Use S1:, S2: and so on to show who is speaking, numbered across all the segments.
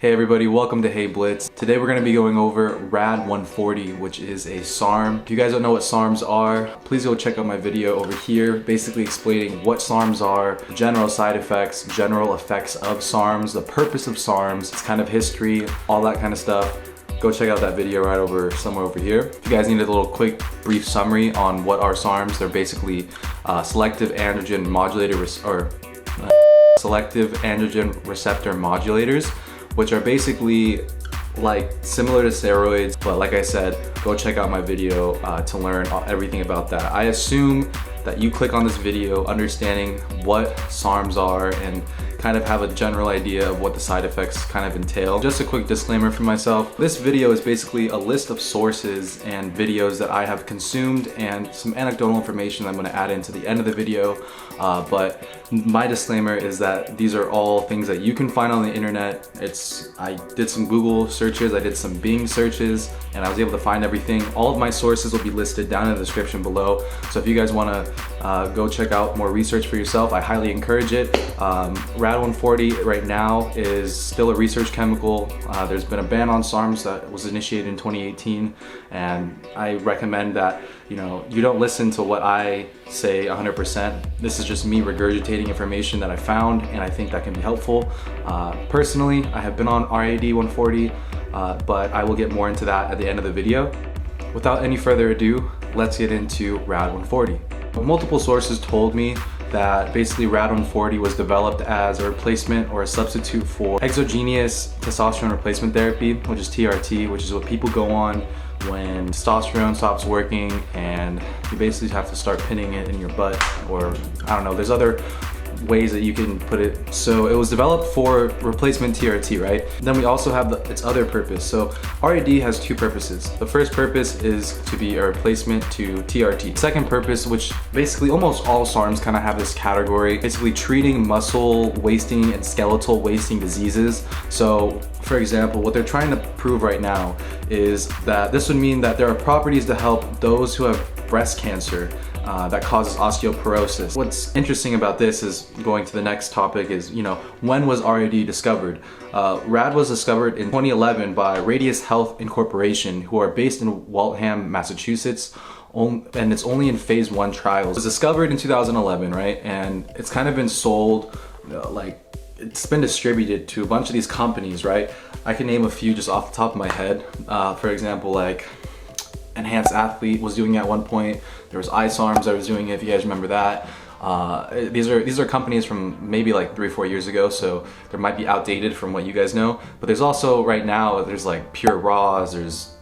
S1: Hey everybody, welcome to Hey Blitz. Today we're going to be going over RAD140, which is a SARM. If you guys don't know what SARMs are, please go check out my video over here, basically explaining what SARMs are, general side effects, general effects of SARMs, the purpose of SARMs, its kind of history, all that kind of stuff. Go check out that video right over somewhere over here. If you guys need a little quick brief summary on what are SARMs, they're basically selective androgen receptor modulators, which are basically like similar to steroids, but like I said, go check out my video to learn everything about that. I assume that you click on this video understanding what SARMs are and kind of have a general idea of what the side effects kind of entail. Just a quick disclaimer for myself. This video is basically a list of sources and videos that I have consumed and some anecdotal information I'm going to add into the end of the video. But my disclaimer is that these are all things that you can find on the internet. I did some Google searches, I did some Bing searches, and I was able to find everything. All of my sources will be listed down in the description below. So if you guys want to go check out more research for yourself, I highly encourage it. RAD140 right now is still a research chemical. There's been a ban on SARMs that was initiated in 2018, and I recommend that you don't listen to what I say 100%. This is just me regurgitating information that I found, and I think that can be helpful. Personally, I have been on RAD140, but I will get more into that at the end of the video. Without any further ado, let's get into RAD140. Multiple sources told me that basically RAD140 was developed as a replacement or a substitute for exogenous testosterone replacement therapy, which is TRT, which is what people go on when testosterone stops working and you basically have to start pinning it in your butt, or I don't know, there's other ways that you can put it. So it was developed for replacement TRT, right? Then we also have its other purpose. So RAD has two purposes. The first purpose is to be a replacement to TRT. Second purpose, which basically almost all SARMs kind of have this category, basically treating muscle wasting and skeletal wasting diseases. So for example, what they're trying to prove right now is that this would mean that there are properties to help those who have breast cancer that causes osteoporosis. What's interesting about this is, going to the next topic, is, when was RAD discovered? RAD was discovered in 2011 by Radius Health Incorporation, who are based in Waltham, Massachusetts, and it's only in phase 1 trials. It was discovered in 2011, right? And it's kind of been sold, it's been distributed to a bunch of these companies, right? I can name a few just off the top of my head. For example, like Enhanced Athlete was doing it at one point. There was iSARMs that was doing it, if you guys remember that. These are companies from maybe like 3 or 4 years ago, so they might be outdated from what you guys know. But there's also right now, there's like Pure Raws, there's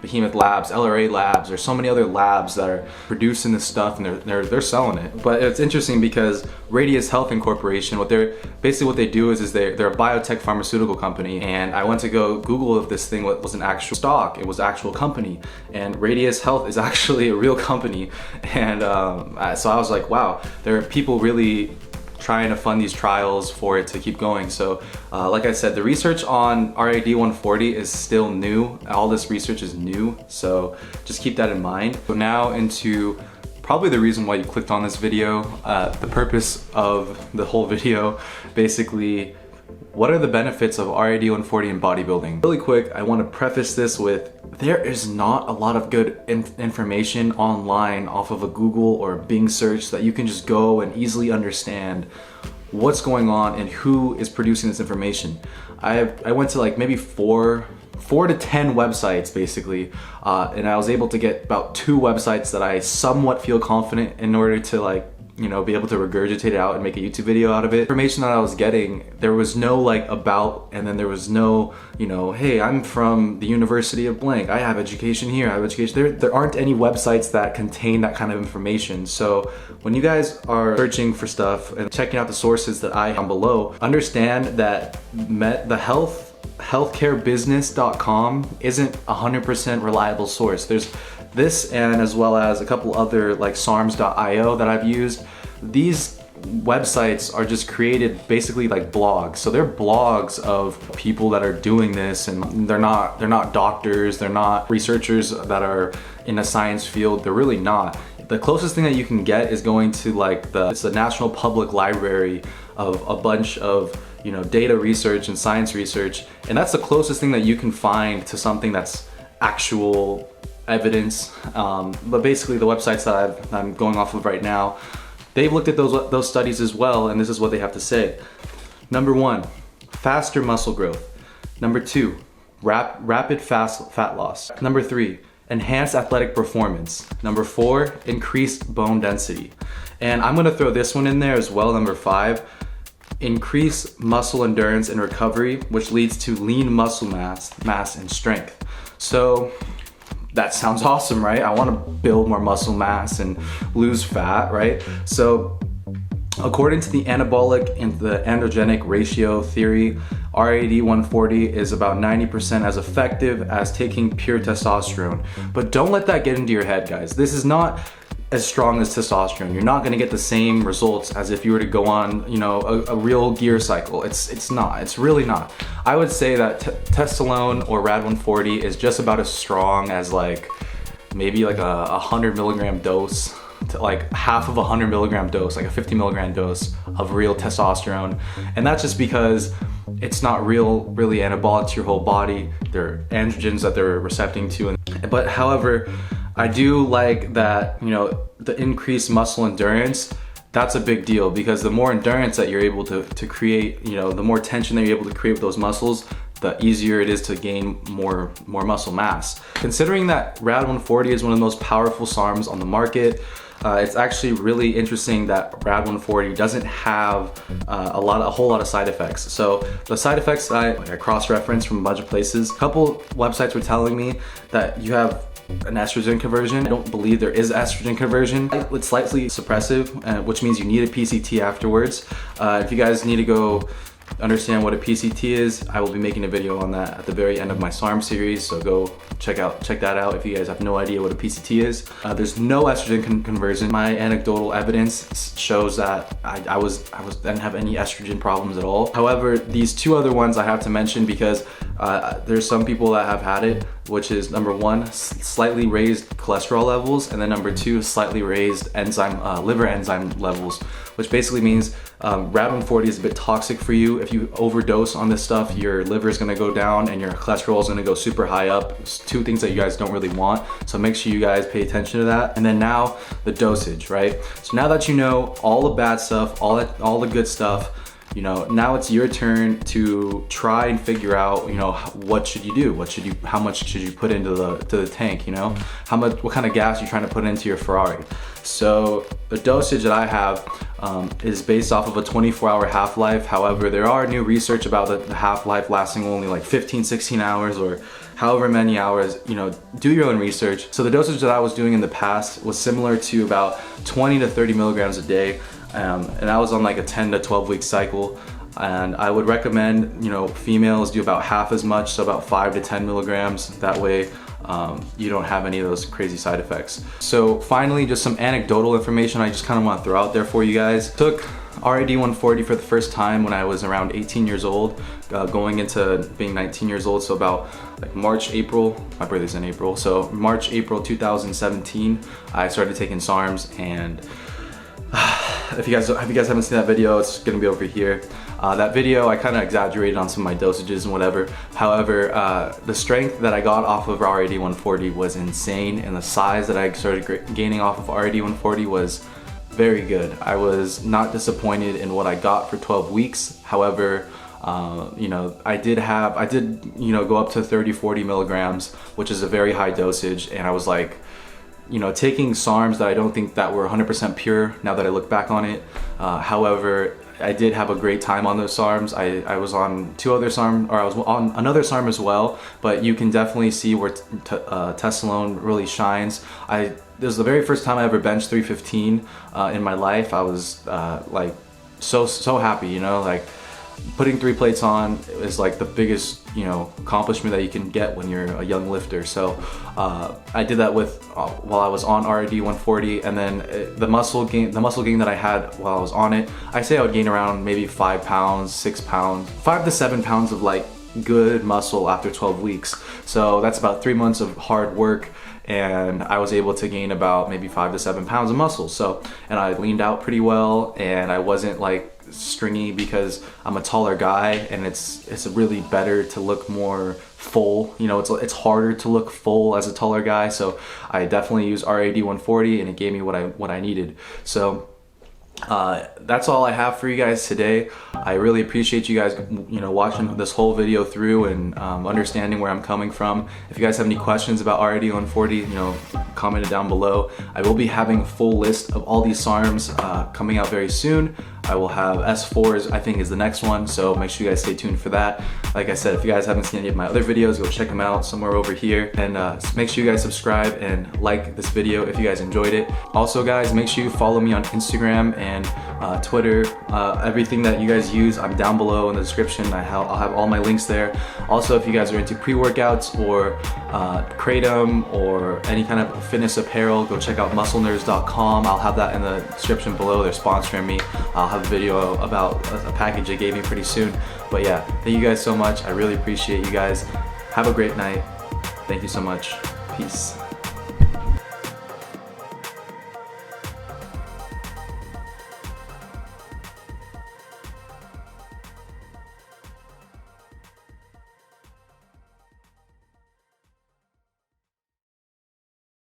S1: Behemoth Labs, LRA Labs. There's so many other labs that are producing this stuff, and they're selling it. But it's interesting because Radius Health Incorporation, what they do is they're a biotech pharmaceutical company. And I went to go Google if this thing was an actual stock, it was an actual company, and Radius Health is actually a real company. And so I was like, wow, there are people really trying to fund these trials for it to keep going. So like I said, the research on RAD140 is still new. All this research is new, so just keep that in mind. So now into probably the reason why you clicked on this video, the purpose of the whole video, basically, what are the benefits of RAD140 in bodybuilding? Really quick, I want to preface this with, there is not a lot of good information online off of a Google or Bing search that you can just go and easily understand what's going on and who is producing this information. I went to like maybe 4 to 10 websites basically, and I was able to get about 2 websites that I somewhat feel confident in order to be able to regurgitate it out and make a YouTube video out of it. Information that I was getting, there was no like about, and then there was no, hey, I'm from the University of blank, I have education here, I have education there aren't any websites that contain that kind of information. So when you guys are searching for stuff and checking out the sources that I have below, understand that the healthcarebusiness.com isn't 100% reliable source. There's this, and as well as a couple other like sarms.io that I've used. These websites are just created basically like blogs. So they're blogs of people that are doing this, and they're not doctors, they're not researchers that are in a science field. They're really not. The closest thing that you can get is going to like it's the National Public Library of a bunch of data research and science research, and that's the closest thing that you can find to something that's actual evidence. But basically the websites that I'm going off of right now, they've looked at those studies as well, and this is what they have to say. Number 1, faster muscle growth. Number 2, rapid fat loss. Number 3, enhanced athletic performance. Number 4, increased bone density. And I'm gonna throw this one in there as well, number 5, increase muscle endurance and recovery, which leads to lean muscle mass and strength. So that sounds awesome, right? I want to build more muscle mass and lose fat, right? So according to the anabolic and the androgenic ratio theory, RAD140 is about 90% as effective as taking pure testosterone. But don't let that get into your head, guys. This is not as strong as testosterone. You're not gonna get the same results as if you were to go on, a real gear cycle. It's not, it's really not. I would say that Testolone or Rad140 is just about as strong as maybe a 100 milligram dose, to like half of a 100 milligram dose, like a 50 milligram dose of real testosterone. And that's just because it's not really anabolic to your whole body. They're androgens that they're recepting to. But however, I do like that, the increased muscle endurance, that's a big deal, because the more endurance that you're able to create, the more tension that you're able to create with those muscles, the easier it is to gain more muscle mass. Considering that Rad140 is one of the most powerful SARMs on the market, it's actually really interesting that Rad140 doesn't have a whole lot of side effects. So the side effects I cross-referenced from a bunch of places. A couple websites were telling me that you have an estrogen conversion. I don't believe there is estrogen conversion. It's slightly suppressive, which means you need a PCT afterwards. If you guys need to go understand what a PCT is, I will be making a video on that at the very end of my SARM series, so go check that out if you guys have no idea what a PCT is. There's no estrogen conversion. My anecdotal evidence shows that I didn't have any estrogen problems at all. However, these two other ones I have to mention because there's some people that have had it, which is number 1, slightly raised cholesterol levels, and then number 2, slightly raised liver enzyme levels, which basically means Rad140 is a bit toxic for you. If you overdose on this stuff, your liver is gonna go down and your cholesterol is gonna go super high up. It's two things that you guys don't really want, so make sure you guys pay attention to that. And then now the dosage, right? So now that you know all the bad stuff, all the good stuff, now it's your turn to try and figure out, what should you do? How much should you put into the tank? What kind of gas you're trying to put into your Ferrari? So the dosage that I have is based off of a 24-hour half-life. However, there are new research about the half-life lasting only like 15, 16 hours or however many hours. Do your own research. So the dosage that I was doing in the past was similar to about 20 to 30 milligrams a day. And I was on like a 10 to 12 week cycle, and I would recommend females do about half as much, so about 5 to 10 milligrams. That way you don't have any of those crazy side effects. So finally, just some anecdotal information I just kind of want to throw out there for you guys. Took RAD140 for the first time when I was around 18 years old, going into being 19 years old, so about like March, April, my birthday's in April, so March, April 2017, I started taking SARMs. And if you guys haven't seen that video, it's gonna be over here. That video, I kind of exaggerated on some of my dosages and whatever. However, the strength that I got off of RAD140 was insane, and the size that I started gaining off of RAD140 was very good. I was not disappointed in what I got for 12 weeks. However, I did go up to 30, 40 milligrams, which is a very high dosage, and I was like, taking SARMs that I don't think that were 100% pure now that I look back on it. However, I did have a great time on those SARMs. I was on I was on another SARM as well, but you can definitely see where Testolone really shines. This is the very first time I ever benched 315 in my life. I was like so happy, like putting 3 plates on is like the biggest accomplishment that you can get when you're a young lifter. So I did that while I was on RAD140, and then the muscle gain that I had while I was on it, I say I would gain around maybe 5 pounds, 6 pounds, 5 to 7 pounds of like good muscle after 12 weeks. So that's about 3 months of hard work, and I was able to gain about maybe 5 to 7 pounds of muscle. So, and I leaned out pretty well, and I wasn't like stringy because I'm a taller guy, and it's really better to look more full. You know, it's harder to look full as a taller guy, so I definitely use RAD140, and it gave me what I needed. So that's all I have for you guys today. I really appreciate you guys, you know, watching this whole video through and understanding where I'm coming from. If you guys have any questions about RAD140, you know, comment it down below. I will be having a full list of all these SARMs coming out very soon. I will have S4s, I think, is the next one, so make sure you guys stay tuned for that. Like I said, if you guys haven't seen any of my other videos, go check them out somewhere over here. And make sure you guys subscribe and like this video if you guys enjoyed it. Also, guys, make sure you follow me on Instagram and Twitter. Everything that you guys use, I'm down below in the description. I'll have all my links there. Also, if you guys are into pre-workouts or kratom or any kind of fitness apparel, go check out MuscleNerds.com. I'll have that in the description below. They're sponsoring me. I'll have a video about a package they gave me pretty soon. But yeah, thank you guys so much. I really appreciate you guys. Have a great night. Thank you so much. Peace.